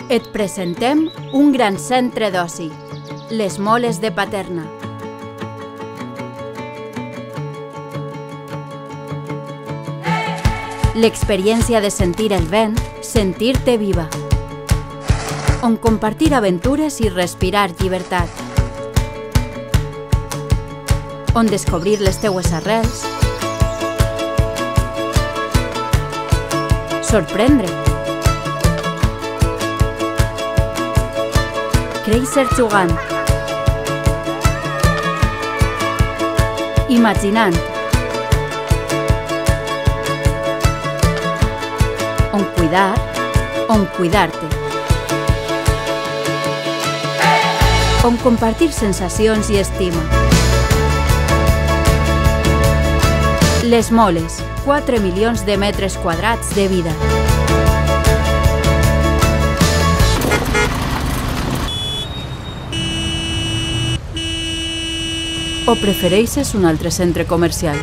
Et presentem un gran centre d'oci, les Moles de Paterna. L'experiència de sentir el vent, sentir-te viva. On compartir aventures i respirar llibertat. On descobrir les teues arrels. Sorprendre. Créixer jugant. Imaginant. On cuidar, on cuidar-te. On compartir sensacions i estima. Les Moles, 4 milions de metres quadrats de vida. O prefereixes un altre centre comercial?